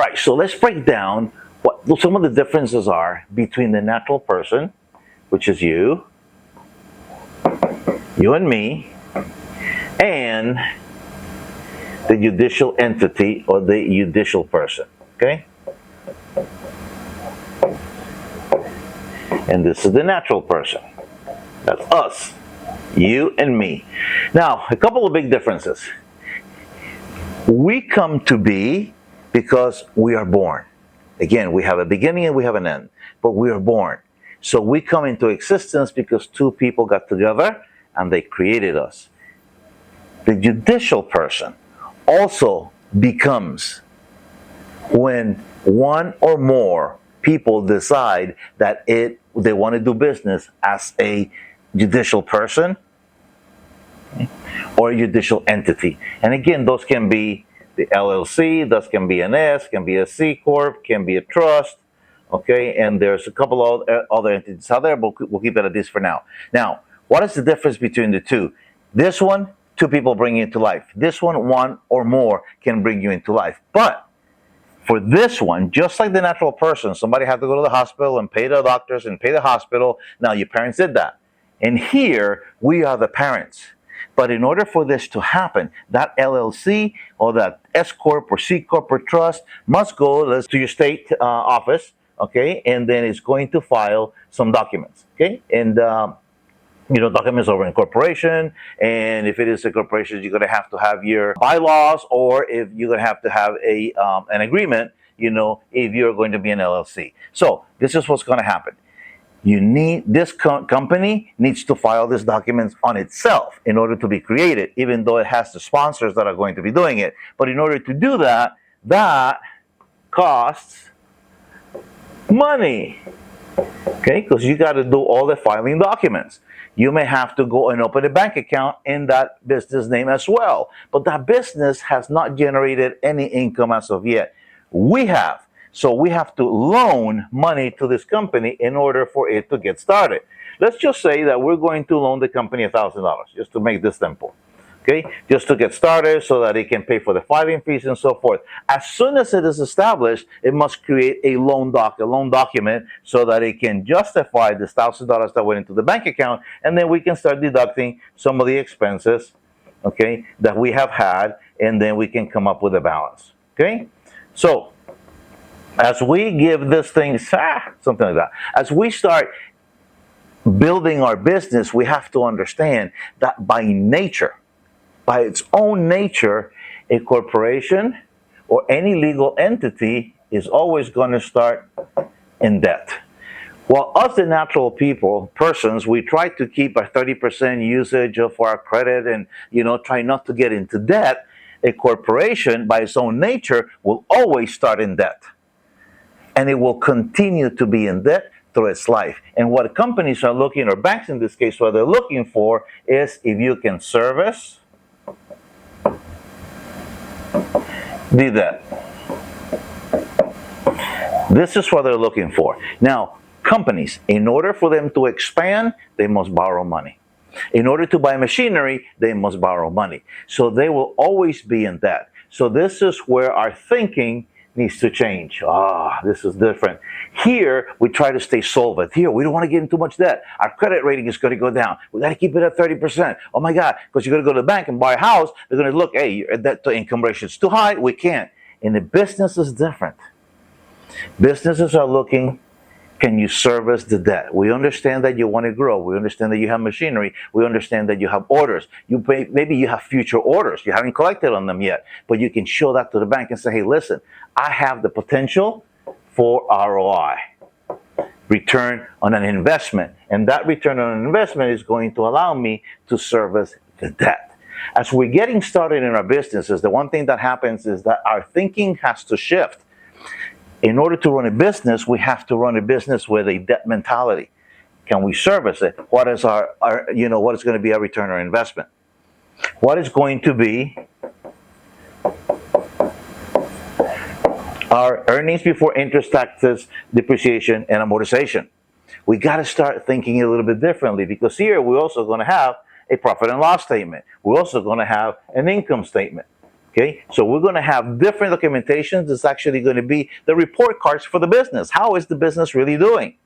right, so let's break down what some of the differences are between the natural person, which is you and me, and the judicial entity or the judicial person. Okay? And this is the natural person. That's us, you and me. Now, a couple of big differences. We come to be because we are born. Again, we have a beginning and we have an end, but we are born. So we come into existence because two people got together and they created us. The judicial person also becomes when one or more people decide that they want to do business as a judicial person or a judicial entity. And again, those can be the LLC, those can be an S, can be a C Corp, can be a trust, okay? And there's a couple of other entities out there, but we'll keep it at this for now. Now, what is the difference between the two? This one, two people bring you into life. This one or more can bring you into life. But for this one, just like the natural person, somebody had to go to the hospital and pay the doctors and pay the hospital. Now, your parents did that. And here, we are the parents. But in order for this to happen, that LLC or that S Corp or C Corp or trust must go to your state office, okay? And then it's going to file some documents, okay? And documents over incorporation, and if it is a corporation, you're going to have your bylaws, or if you're going to have an agreement, if you're going to be an LLC. So this is what's going to happen. This company needs to file these documents on itself in order to be created, even though it has the sponsors that are going to be doing it. But in order to do that, that costs money, okay? Because you got to do all the filing documents. You may have to go and open a bank account in that business name as well. But that business has not generated any income as of yet. We have. So we have to loan money to this company in order for it to get started. Let's just say that we're going to loan the company $1,000, just to make this simple. Okay, just to get started so that it can pay for the filing fees and so forth. As soon as it is established, it must create a loan document so that it can justify this $1,000 that went into the bank account, and then we can start deducting some of the expenses, okay, that we have had, and then we can come up with a balance. Okay, so as we give this thing something like that, as we start building our business, we have to understand that by its own nature, a corporation or any legal entity is always going to start in debt. While us, the natural persons, we try to keep a 30% usage of our credit and, try not to get into debt. A corporation, by its own nature, will always start in debt. And it will continue to be in debt through its life. And what companies are looking, or banks in this case, what they're looking for is if you can service the debt. This is what they're looking for. Now, companies, in order for them to expand, they must borrow money. In order to buy machinery, they must borrow money. So they will always be in debt. So this is where our thinking needs to change. This is different. Here, we try to stay solvent. Here, we don't want to get into too much debt. Our credit rating is going to go down. We got to keep it at 30%. Oh my God, because you're going to go to the bank and buy a house. They're going to look, hey, your debt to income ratio is too high. We can't. And the business is different. Businesses are looking, can you service the debt? We understand that you want to grow. We understand that you have machinery. We understand that you have orders. Maybe you have future orders. You haven't collected on them yet, but you can show that to the bank and say, hey, listen, I have the potential for ROI, return on an investment. And that return on an investment is going to allow me to service the debt. As we're getting started in our businesses, the one thing that happens is that our thinking has to shift. In order to run a business, we have to run a business with a debt mentality. Can we service it? What is what is going to be our return on investment? What is going to be our earnings before interest, taxes, depreciation, and amortization? We got to start thinking a little bit differently, because here we're also going to have a profit and loss statement. We're also going to have an income statement. Okay, so we're going to have different documentations. It's actually going to be the report cards for the business. How is the business really doing?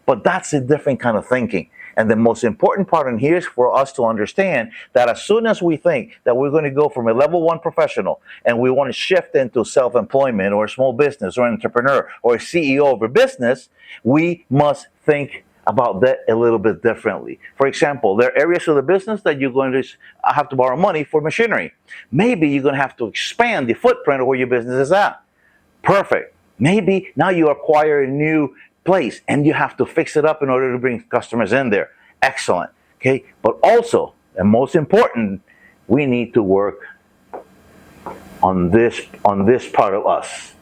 But that's a different kind of thinking. And the most important part in here is for us to understand that as soon as we think that we're going to go from a level 1 professional and we want to shift into self-employment or a small business or an entrepreneur or a CEO of a business, we must think about that a little bit differently. For example, there are areas of the business that you're going to have to borrow money for machinery. Maybe you're going to have to expand the footprint of where your business is at. Perfect. Maybe now you acquire a new place and you have to fix it up in order to bring customers in there. Excellent. Okay, but also, and most important, we need to work on this part of us.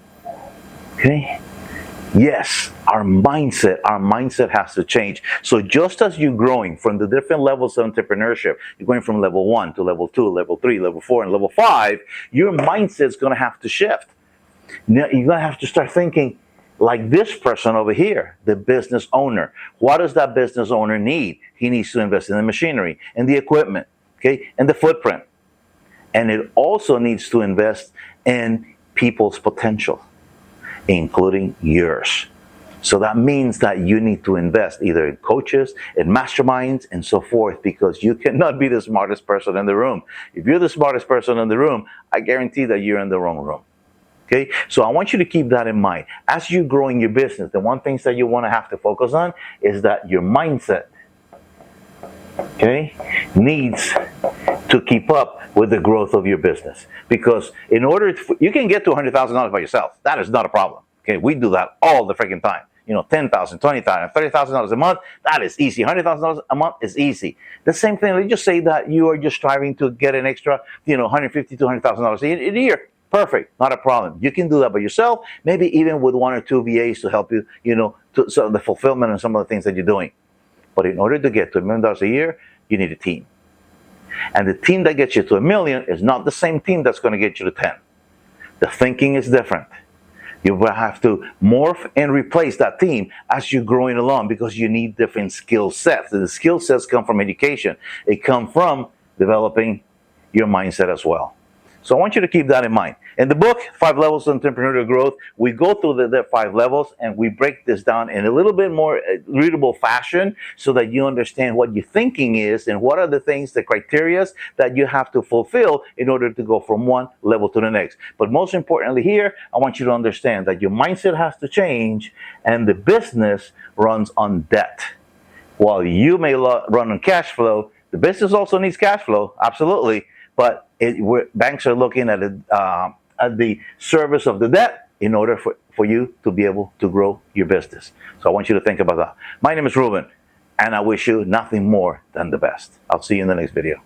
Okay. Yes, our mindset has to change. So just as you're growing from the different levels of entrepreneurship, you're going from level 1 to level 2, level 3, level 4, and level 5, your mindset's going to have to shift. Now, you're going to have to start thinking like this person over here, the business owner. What does that business owner need? He needs to invest in the machinery and the equipment, okay, and the footprint. And it also needs to invest in people's potential, including yours. So that means that you need to invest either in coaches, in masterminds, and so forth, because you cannot be the smartest person in the room. If you're the smartest person in the room, I guarantee that you're in the wrong room. Okay, so I want you to keep that in mind. As you're growing your business, the one thing that you want to have to focus on is that your mindset, okay, needs to keep up with the growth of your business. Because in order to, you can get to $100,000 by yourself. That is not a problem. Okay, we do that all the freaking time. You know, $10,000, $20,000, $30,000 a month, that is easy. $100,000 a month is easy. The same thing, let's just say that you are just striving to get an extra, $150,000 to $200,000 a year. Perfect, not a problem. You can do that by yourself, maybe even with 1 or 2 VAs to help you, so the fulfillment and some of the things that you're doing. But in order to get to $1 million a year, you need a team. And the team that gets you to $1 million is not the same team that's going to get you to 10. The thinking is different. You will have to morph and replace that team as you're growing along because you need different skill sets. And the skill sets come from education. It comes from developing your mindset as well. So I want you to keep that in mind. In the book, 5 Levels of Entrepreneurial Growth, we go through the 5 levels and we break this down in a little bit more readable fashion so that you understand what your thinking is and what are the things, the criteria that you have to fulfill in order to go from one level to the next. But most importantly here, I want you to understand that your mindset has to change and the business runs on debt. While you may run on cash flow, the business also needs cash flow, absolutely. But banks are looking at the service of the debt in order for you to be able to grow your business. So I want you to think about that. My name is Ruben, and I wish you nothing more than the best. I'll see you in the next video.